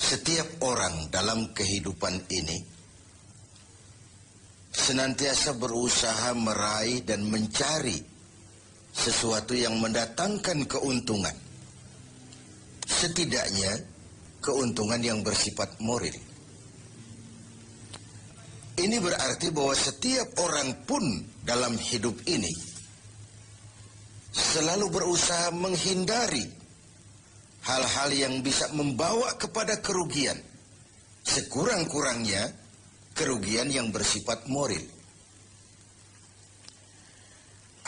Setiap orang dalam kehidupan ini senantiasa berusaha meraih dan mencari sesuatu yang mendatangkan keuntungan. Setidaknya keuntungan yang bersifat moral. Ini berarti bahwa setiap orang pun dalam hidup ini selalu berusaha menghindari hal-hal yang bisa membawa kepada kerugian. Sekurang-kurangnya kerugian yang bersifat moral.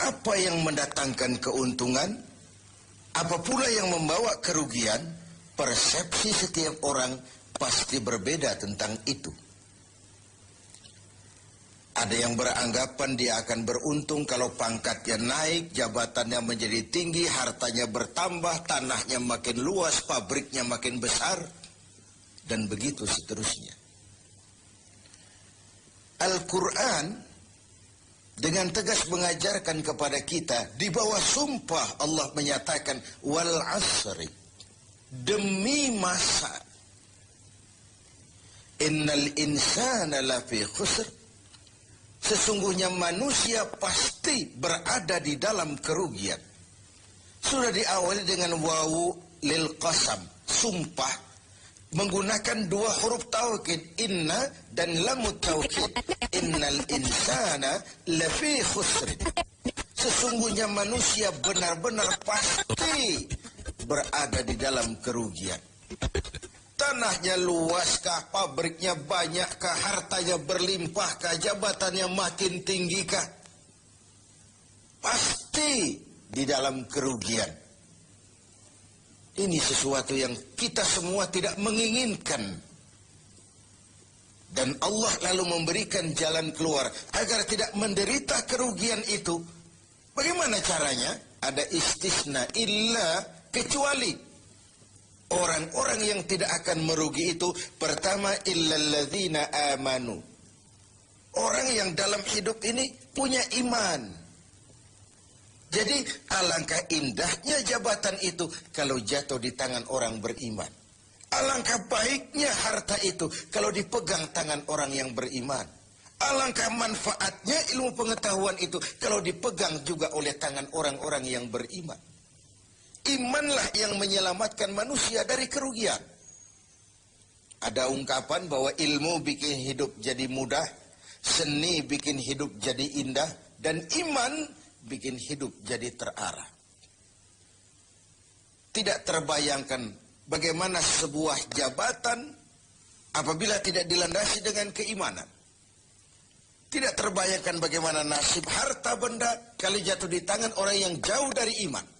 Apa yang mendatangkan keuntungan? Apa pula yang membawa kerugian? Persepsi setiap orang pasti berbeda tentang itu. Ada yang beranggapan dia akan beruntung kalau pangkatnya naik, jabatannya menjadi tinggi, hartanya bertambah, tanahnya makin luas, pabriknya makin besar, dan begitu seterusnya. Al-Quran dengan tegas mengajarkan kepada kita, di bawah sumpah Allah menyatakan, wal asri, demi masa, innal insana lafi khusr, sesungguhnya manusia pasti berada di dalam kerugian. Sudah diawali dengan wawu lil qasam, sumpah, menggunakan dua huruf taukid, inna dan lamut taukid. Innal insana lafi khusr, sesungguhnya manusia benar-benar pasti berada di dalam kerugian. Tanahnya luaskah, pabriknya banyakkah, hartanya berlimpahkah, jabatannya makin tinggikah? Pasti di dalam kerugian. Ini sesuatu yang kita semua tidak menginginkan. Dan Allah lalu memberikan jalan keluar agar tidak menderita kerugian itu. Bagaimana caranya? Ada istisna, illa, kecuali. Orang-orang yang tidak akan merugi itu, pertama, illalladzina amanu. Orang yang dalam hidup ini punya iman. Jadi alangkah indahnya jabatan itu kalau jatuh di tangan orang beriman. Alangkah baiknya harta itu kalau dipegang tangan orang yang beriman. Alangkah manfaatnya ilmu pengetahuan itu kalau dipegang juga oleh tangan orang-orang yang beriman. Imanlah yang menyelamatkan manusia dari kerugian. Ada ungkapan bahwa ilmu bikin hidup jadi mudah, seni bikin hidup jadi indah, dan iman bikin hidup jadi terarah. Tidak terbayangkan bagaimana sebuah jabatan apabila tidak dilandasi dengan keimanan. Tidak terbayangkan bagaimana nasib harta benda kalau jatuh di tangan orang yang jauh dari iman.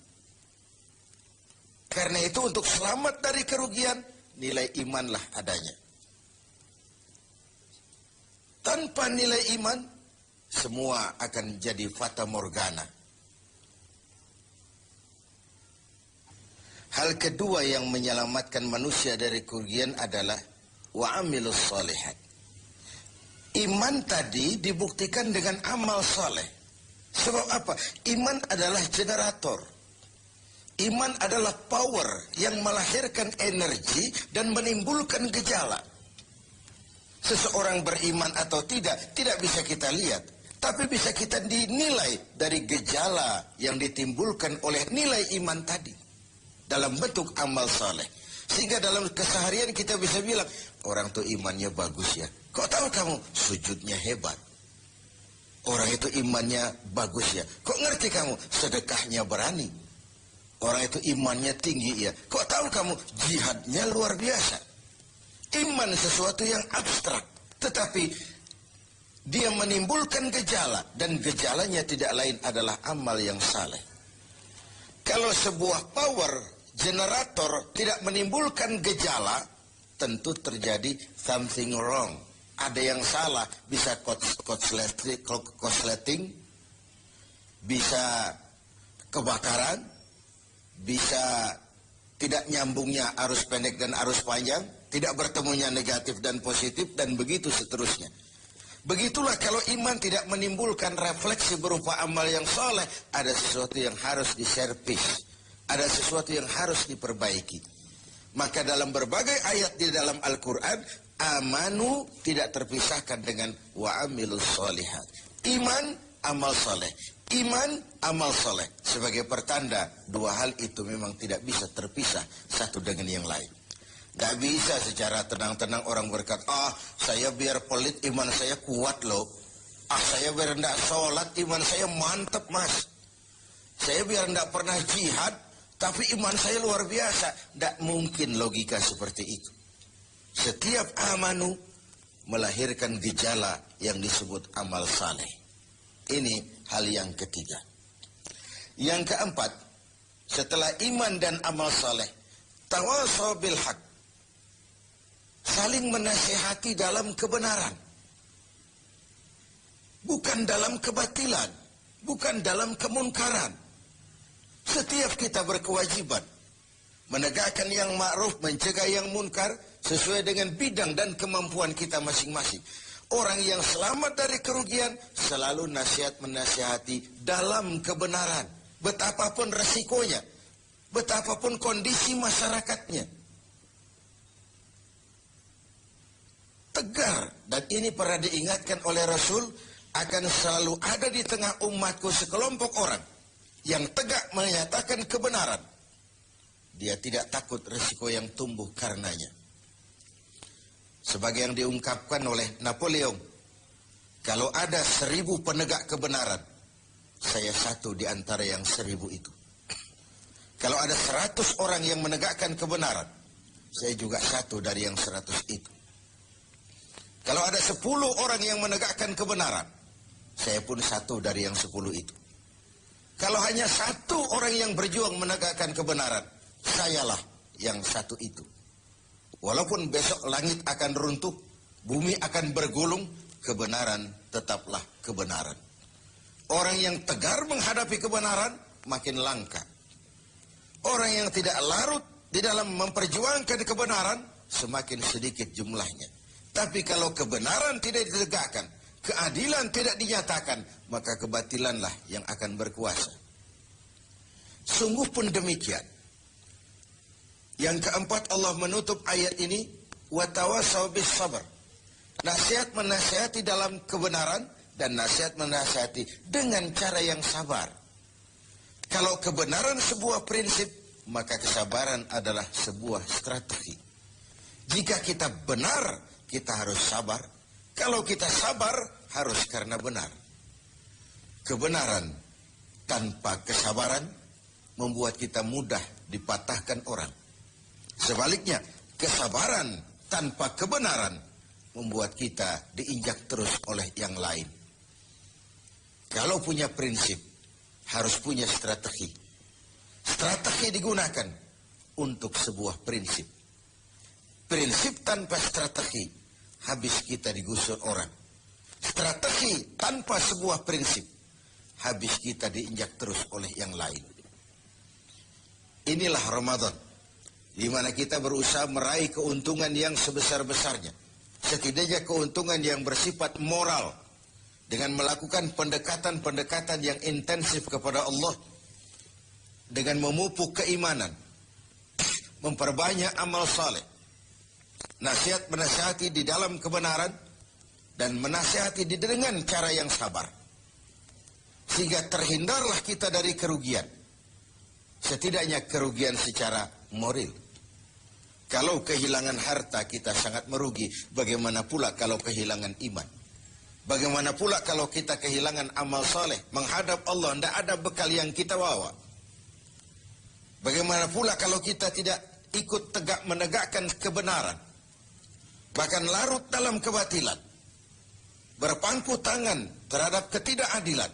Karena itu untuk selamat dari kerugian, nilai imanlah adanya. Tanpa nilai iman, semua akan jadi fata morgana. Hal kedua yang menyelamatkan manusia dari kerugian adalah wa'amilus shalihat. Iman tadi dibuktikan dengan amal saleh. Sebab apa? Iman adalah generator. Iman adalah power yang melahirkan energi dan menimbulkan gejala. Seseorang beriman atau tidak bisa kita lihat. Tapi bisa kita dinilai dari gejala yang ditimbulkan oleh nilai iman tadi. Dalam bentuk amal saleh. Sehingga dalam keseharian kita bisa bilang, orang itu imannya bagus ya. Kok tahu kamu? Sujudnya hebat. Orang itu imannya bagus ya. Kok ngerti kamu? Sedekahnya berani. Orang itu imannya tinggi ya. Kok tahu kamu? Jihadnya luar biasa. Iman sesuatu yang abstrak. Tetapi dia menimbulkan gejala. Dan gejalanya tidak lain adalah amal yang saleh. Kalau sebuah power generator tidak menimbulkan gejala, tentu terjadi something wrong. Ada yang salah. Bisa korsleting, bisa kebakaran, bisa tidak nyambungnya arus pendek dan arus panjang, tidak bertemunya negatif dan positif, dan begitu seterusnya. Begitulah kalau iman tidak menimbulkan refleksi berupa amal yang soleh, ada sesuatu yang harus diservis, ada sesuatu yang harus diperbaiki. Maka dalam berbagai ayat di dalam Al-Quran, amanu tidak terpisahkan dengan wa amilus solihat. Iman, amal soleh. Iman, amal soleh. Sebagai pertanda, dua hal itu memang tidak bisa terpisah satu dengan yang lain. Gak bisa secara tenang-tenang orang berkata, saya biar pelit iman saya kuat loh. Saya biar tidak sholat iman saya mantap mas. Saya biar tidak pernah jihad tapi iman saya luar biasa. Tidak mungkin logika seperti itu. Setiap amanu melahirkan gejala yang disebut amal saleh. Ini hal yang ketiga. Yang keempat, setelah iman dan amal saleh, tawasaw bil haq. Saling menasihati dalam kebenaran. Bukan dalam kebatilan. Bukan dalam kemunkaran. Setiap kita berkewajiban menegakkan yang ma'ruf, mencegah yang munkar sesuai dengan bidang dan kemampuan kita masing-masing. Orang yang selamat dari kerugian selalu nasihat menasihati dalam kebenaran. Betapapun resikonya, betapapun kondisi masyarakatnya. Tegar, dan ini pernah diingatkan oleh Rasul, akan selalu ada di tengah umatku sekelompok orang yang tegak menyatakan kebenaran. Dia tidak takut risiko yang tumbuh karenanya. Sebagai yang diungkapkan oleh Napoleon, kalau ada 1000 penegak kebenaran, saya satu di antara yang 1000 itu. Kalau ada 100 orang yang menegakkan kebenaran, saya juga satu dari yang 100 itu. Kalau ada 10 orang yang menegakkan kebenaran, saya pun satu dari yang 10 itu. Kalau hanya 1 orang yang berjuang menegakkan kebenaran, sayalah yang satu itu. Walaupun besok langit akan runtuh, bumi akan bergulung, kebenaran tetaplah kebenaran. Orang yang tegar menghadapi kebenaran makin langka. Orang yang tidak larut di dalam memperjuangkan kebenaran semakin sedikit jumlahnya. Tapi kalau kebenaran tidak ditegakkan, keadilan tidak dinyatakan, maka kebatilanlah yang akan berkuasa. Sungguh pun demikian. Yang keempat, Allah menutup ayat ini, watawasaw bis sabar. Nasihat menasihati dalam kebenaran dan nasihat menasihati dengan cara yang sabar. Kalau kebenaran sebuah prinsip, maka kesabaran adalah sebuah strategi. Jika kita benar, kita harus sabar. Kalau kita sabar, harus karena benar. Kebenaran tanpa kesabaran membuat kita mudah dipatahkan orang. Sebaliknya, kesabaran tanpa kebenaran membuat kita diinjak terus oleh yang lain. Kalau punya prinsip, harus punya strategi. Strategi digunakan untuk sebuah prinsip. Prinsip tanpa strategi, habis kita digusur orang. Strategi tanpa sebuah prinsip, habis kita diinjak terus oleh yang lain. Inilah Ramadan, di mana kita berusaha meraih keuntungan yang sebesar-besarnya. Setidaknya keuntungan yang bersifat moral, dengan melakukan pendekatan-pendekatan yang intensif kepada Allah, dengan memupuk keimanan, memperbanyak amal saleh, nasihat menasihati di dalam kebenaran, dan menasihati dengan cara yang sabar. Sehingga terhindarlah kita dari kerugian. Setidaknya kerugian secara moral. Kalau kehilangan harta kita sangat merugi, bagaimana pula kalau kehilangan iman? Bagaimana pula kalau kita kehilangan amal saleh, menghadap Allah, tidak ada bekal yang kita bawa? Bagaimana pula kalau kita tidak ikut tegak menegakkan kebenaran, bahkan larut dalam kebatilan, berpangku tangan terhadap ketidakadilan?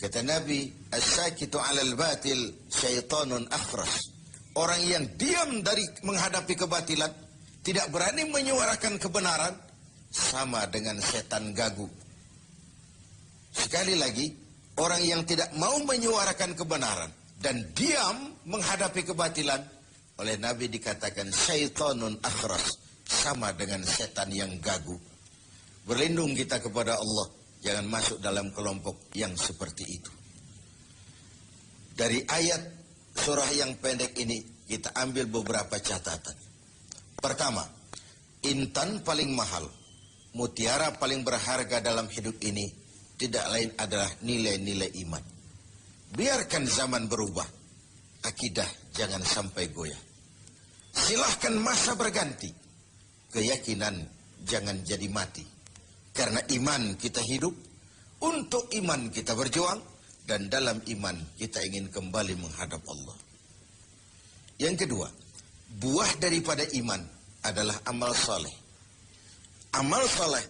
Kata Nabi, as-sakitu 'alal batil syaitanun akhras. Orang yang diam dari menghadapi kebatilan, tidak berani menyuarakan kebenaran, sama dengan setan gagu. Sekali lagi, orang yang tidak mau menyuarakan kebenaran dan diam menghadapi kebatilan, oleh Nabi dikatakan syaitanun akhras, sama dengan setan yang gagu. Berlindung kita kepada Allah, jangan masuk dalam kelompok yang seperti itu. Dari ayat surah yang pendek ini, kita ambil beberapa catatan. Pertama, intan paling mahal, mutiara paling berharga dalam hidup ini tidak lain adalah nilai-nilai iman. Biarkan zaman berubah, akidah jangan sampai goyah. Silahkan masa berganti, keyakinan jangan jadi mati. Karena iman kita hidup, untuk iman kita berjuang, dan dalam iman kita ingin kembali menghadap Allah. Yang kedua, buah daripada iman adalah amal soleh. Amal soleh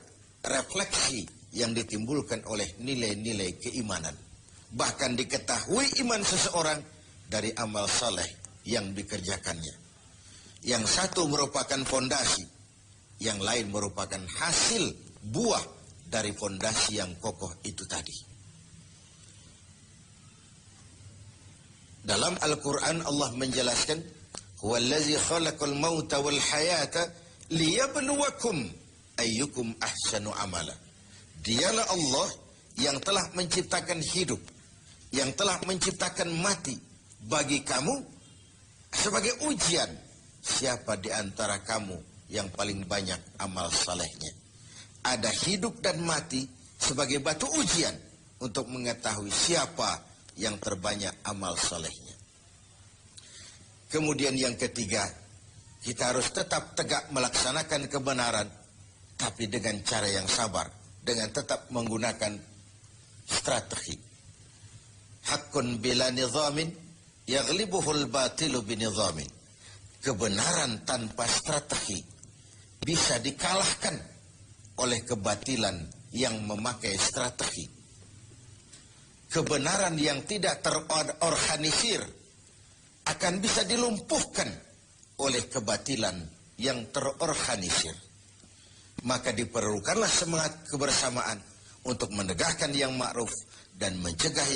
refleksi yang ditimbulkan oleh nilai-nilai keimanan. Bahkan diketahui iman seseorang dari amal soleh yang dikerjakannya. Yang satu merupakan fondasi, yang lain merupakan hasil buah dari fondasi yang kokoh itu tadi. Dalam Al-Quran Allah menjelaskan, "Huwallazi khalaqal mauta wal hayata liyabluwakum ayyukum ahsanu amala." Dialah Allah yang telah menciptakan hidup, yang telah menciptakan mati bagi kamu sebagai ujian, siapa di antara kamu yang paling banyak amal salehnya. Ada hidup dan mati sebagai batu ujian untuk mengetahui siapa yang terbanyak amal salehnya. Kemudian yang ketiga, kita harus tetap tegak melaksanakan kebenaran, tapi dengan cara yang sabar, dengan tetap menggunakan strategi. Haqqun bila nizamin yaghlibuhul batilu binizamin. Kebenaran tanpa strategi bisa dikalahkan oleh kebatilan yang memakai strategi. Kebenaran yang tidak terorganisir akan bisa dilumpuhkan oleh kebatilan yang terorganisir. Maka diperlukanlah semangat kebersamaan untuk menegakkan yang ma'ruf dan mencegah yang